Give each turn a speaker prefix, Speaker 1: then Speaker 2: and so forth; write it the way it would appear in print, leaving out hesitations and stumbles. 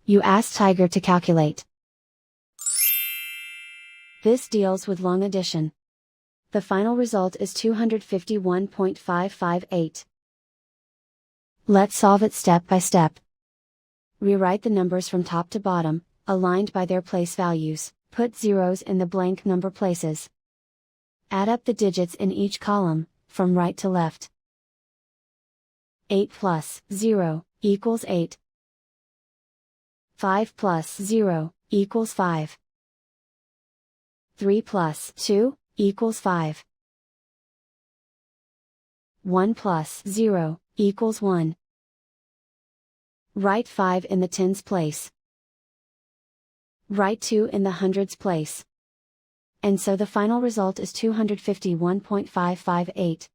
Speaker 1: You ask Tiger to calculate. This deals with long addition. The final result is 251.558. Let's solve it step by step. Rewrite the numbers from top to bottom, aligned by their place values, put zeros in the blank number places. Add up the digits in each column, from right to left. 8 plus 0 equals 8. 5 plus 0 equals 5. 3 plus 2 equals 5. 1 plus 0 equals 1. Write 5 in the tens place. Write 2 in the hundreds place. And so the final result is 251.558.